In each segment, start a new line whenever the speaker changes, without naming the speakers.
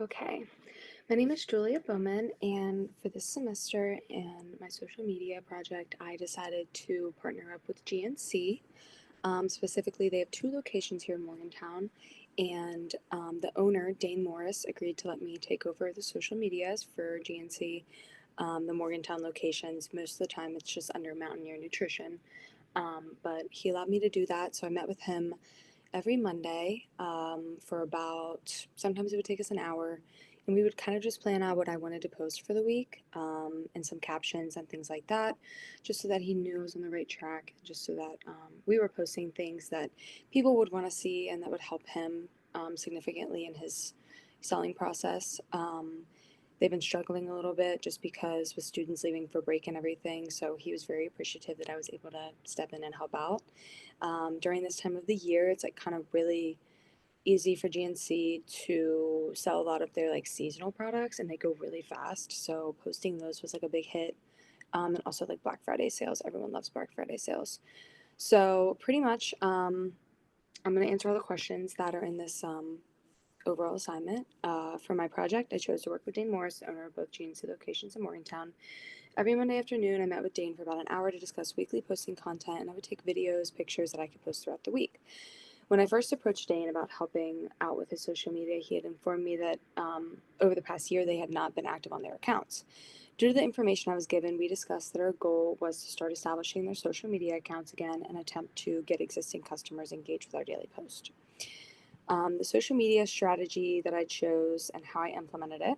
Okay, my name is Julia Bowman, and for this semester in my social media project, I decided to partner up with GNC. Specifically, they have two locations here in Morgantown, and the owner, Dane Morris, agreed to let me take over the social medias for GNC, the Morgantown locations. Most of the time, it's just under Mountaineer Nutrition, but he allowed me to do that, so I met with him every Monday for about, sometimes it would take us an hour, and we would kind of just plan out what I wanted to post for the week and some captions and things like that, just so that he knew I was on the right track, just so that we were posting things that people would want to see and that would help him significantly in his selling process. They've been struggling a little bit just because with students leaving for break and everything, so he was very appreciative that I was able to step in and help out. During this time of the year, it's like kind of really easy for GNC to sell a lot of their like seasonal products and they go really fast. So posting those was like a big hit. And also like Black Friday sales. Everyone loves Black Friday sales. So pretty much, I'm going to answer all the questions that are in this overall assignment. For my project, I chose to work with Dane Morris, the owner of both GNC locations in Morgantown. Every Monday afternoon, I met with Dane for about an hour to discuss weekly posting content, and I would take videos, pictures that I could post throughout the week. When I first approached Dane about helping out with his social media, he had informed me that over the past year they had not been active on their accounts. Due to the information I was given, we discussed that our goal was to start establishing their social media accounts again and attempt to get existing customers engaged with our daily post. The social media strategy that I chose and how I implemented it.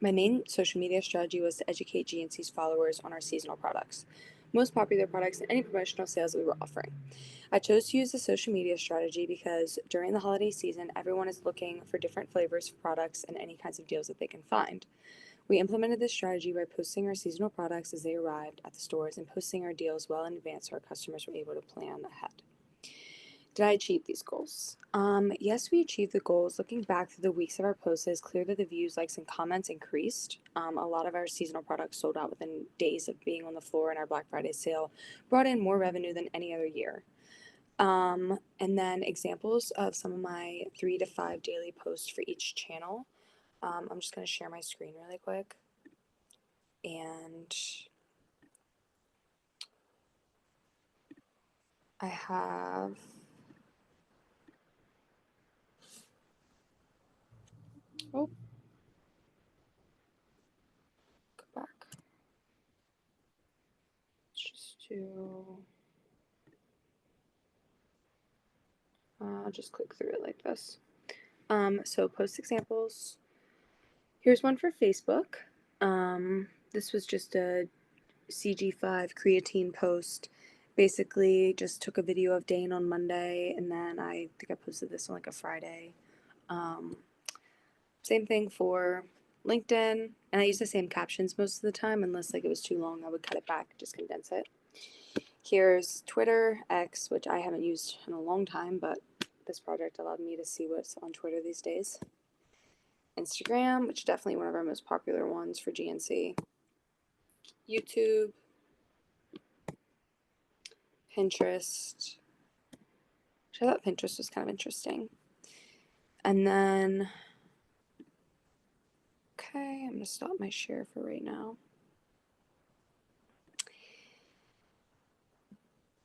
My main social media strategy was to educate GNC's followers on our seasonal products, most popular products, and any promotional sales that we were offering. I chose to use the social media strategy because during the holiday season, everyone is looking for different flavors of products and any kinds of deals that they can find. We implemented this strategy by posting our seasonal products as they arrived at the stores and posting our deals well in advance so our customers were able to plan ahead. Did I achieve these goals? Yes, we achieved the goals. Looking back through the weeks of our posts, it's clear that the views, likes, and comments increased. A lot of our seasonal products sold out within days of being on the floor, and our Black Friday sale brought in more revenue than any other year. And then examples of some of my 3 to 5 daily posts for each channel. I'm just going to share my screen really quick. And I have, oh, go back. Let's just do, I'll just click through it like this. So post examples. Here's one for Facebook. This was just a CG5 creatine post. Basically, just took a video of Dane on Monday, and then I think I posted this on like a Friday. Um, Same thing for LinkedIn, and I use the same captions most of the time, unless like it was too long, I would cut it back, just condense it. Here's Twitter, X, which I haven't used in a long time, but this project allowed me to see what's on Twitter these days. Instagram, which is definitely one of our most popular ones for GNC. YouTube, Pinterest, which I thought Pinterest was kind of interesting. And then, okay, I'm going to stop my share for right now.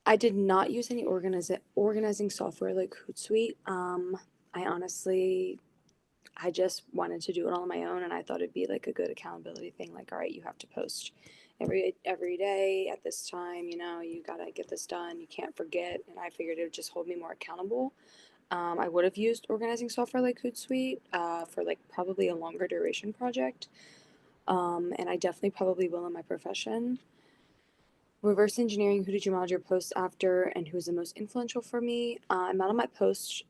I did not use any organizing software like Hootsuite. I honestly, I just wanted to do it all on my own, and I thought it'd be like a good accountability thing. Like, all right, you have to post every day at this time. You know, you gotta get this done. You can't forget. And I figured it would just hold me more accountable. I would have used organizing software like Hootsuite for like probably a longer duration project, and I definitely probably will in my profession. Reverse engineering, who did you model your posts after and who was the most influential for me? I modeled my post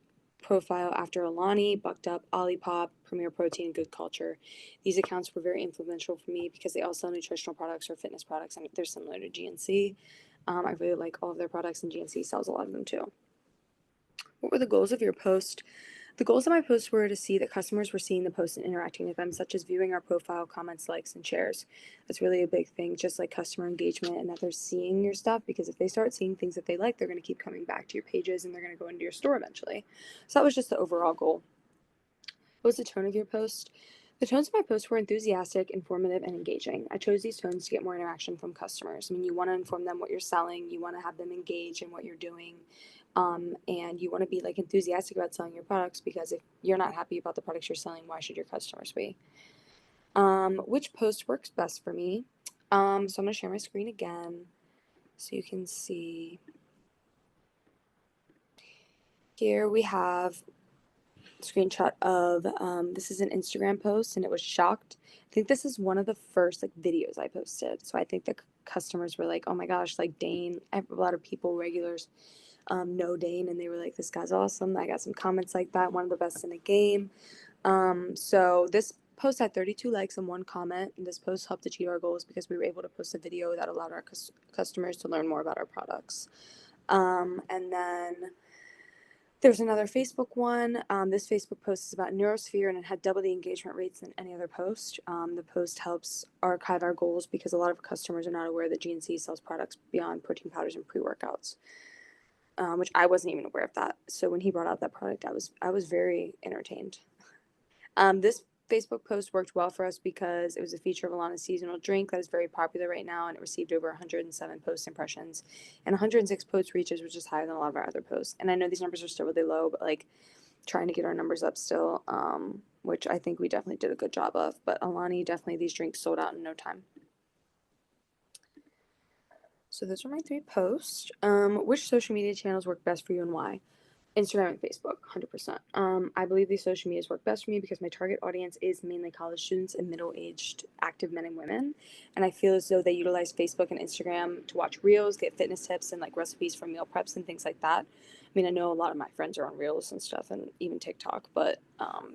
profile after Alani, Bucked Up, Olipop, Premier Protein, Good Culture. These accounts were very influential for me because they all sell nutritional products or fitness products, and they're similar to GNC. I really like all of their products, and GNC sells a lot of them too. What were the goals of your post? The goals of my posts were to see that customers were seeing the post and interacting with them, such as viewing our profile, comments, likes, and shares. That's really a big thing, just like customer engagement and that they're seeing your stuff, because if they start seeing things that they like, they're going to keep coming back to your pages and they're going to go into your store eventually. So that was just the overall goal. What was the tone of your post? The tones of my posts were enthusiastic, informative, and engaging. I chose these tones to get more interaction from customers. I mean, you want to inform them what you're selling, you want to have them engage in what you're doing, and you want to be like enthusiastic about selling your products because if you're not happy about the products you're selling, why should your customers be? Which post works best for me? So I'm going to share my screen again so you can see. Here we have screenshot of this is an Instagram post and it was shocked. I think this is one of the first like videos I posted. So I think the customers were like, "Oh my gosh, like Dane." A lot of people, regulars, know Dane, and they were like, "This guy's awesome." I got some comments like that. One of the best in the game. So this post had 32 likes and one comment. And this post helped achieve our goals because we were able to post a video that allowed our customers to learn more about our products. And then there's another Facebook one. This Facebook post is about Neurosphere and it had double the engagement rates than any other post. The post helps archive our goals because a lot of customers are not aware that GNC sells products beyond protein powders and pre-workouts, which I wasn't even aware of that. So when he brought out that product, I was very entertained. This Facebook post worked well for us because it was a feature of Alana's seasonal drink that is very popular right now, and it received over 107 post impressions and 106 post reaches, which is higher than a lot of our other posts. And I know these numbers are still really low, but like trying to get our numbers up still, which I think we definitely did a good job of. But Alani, definitely these drinks sold out in no time. So those are my 3 posts. Which social media channels work best for you and why? Instagram and Facebook, 100%. I believe these social medias work best for me because my target audience is mainly college students and middle-aged active men and women, and I feel as though they utilize Facebook and Instagram to watch reels, get fitness tips, and like recipes for meal preps and things like that. I mean, I know a lot of my friends are on reels and stuff, and even TikTok, but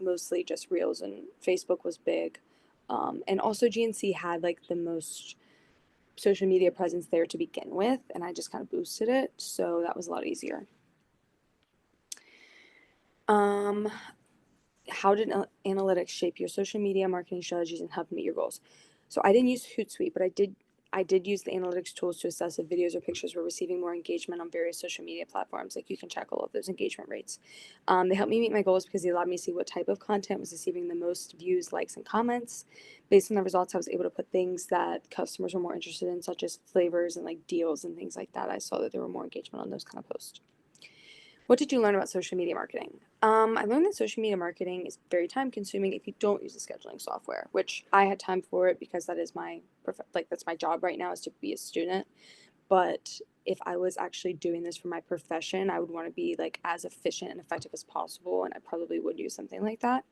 mostly just reels, and Facebook was big. And also GNC had like the most social media presence there to begin with, and I just kind of boosted it, so that was a lot easier. Um, how did analytics shape your social media marketing strategies and help meet your goals? So I didn't use Hootsuite, but I did use the analytics tools to assess if videos or pictures were receiving more engagement on various social media platforms. Like you can check all of those engagement rates. They helped me meet my goals because they allowed me to see what type of content was receiving the most views, likes, and comments. Based on the results, I was able to put things that customers were more interested in, such as flavors and like deals and things like that. I saw that there were more engagement on those kind of posts. What did you learn about social media marketing? I learned that social media marketing is very time consuming if you don't use a scheduling software, which I had time for it because that is my that's my job right now is to be a student. But if I was actually doing this for my profession, I would want to be like as efficient and effective as possible, and I probably would use something like that.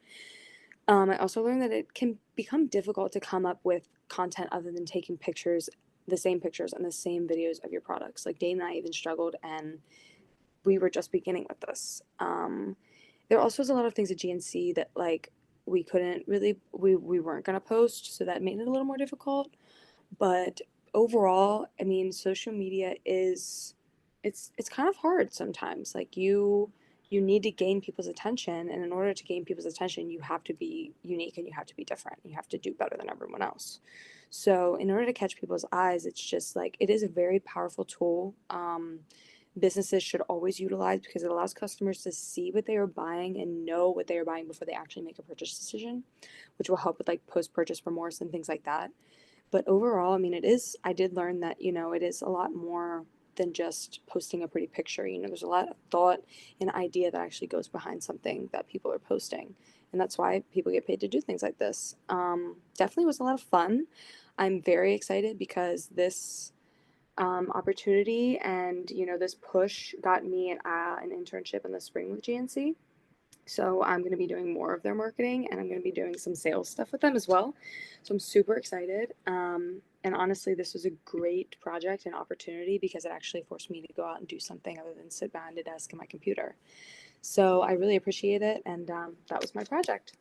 I also learned that it can become difficult to come up with content other than taking pictures, the same pictures and the same videos of your products. Like Dane and I even struggled, and we were just beginning with this. There also was a lot of things at GNC that like we couldn't really we weren't gonna post, so that made it a little more difficult. But overall, I mean, social media is it's kind of hard sometimes. Like you need to gain people's attention, and in order to gain people's attention, you have to be unique and you have to be different. You have to do better than everyone else. So in order to catch people's eyes, it's just like it is a very powerful tool. Businesses should always utilize because it allows customers to see what they are buying and know what they are buying before they actually make a purchase decision, which will help with like post purchase remorse and things like that. But overall, I mean, I did learn that, it is a lot more than just posting a pretty picture. There's a lot of thought and idea that actually goes behind something that people are posting. And that's why people get paid to do things like this. Definitely was a lot of fun. I'm very excited because this opportunity and this push got me an internship in the spring with GNC. So I'm going to be doing more of their marketing and I'm going to be doing some sales stuff with them as well. So I'm super excited. And honestly, this was a great project and opportunity because it actually forced me to go out and do something other than sit behind a desk and my computer. So I really appreciate it. And that was my project.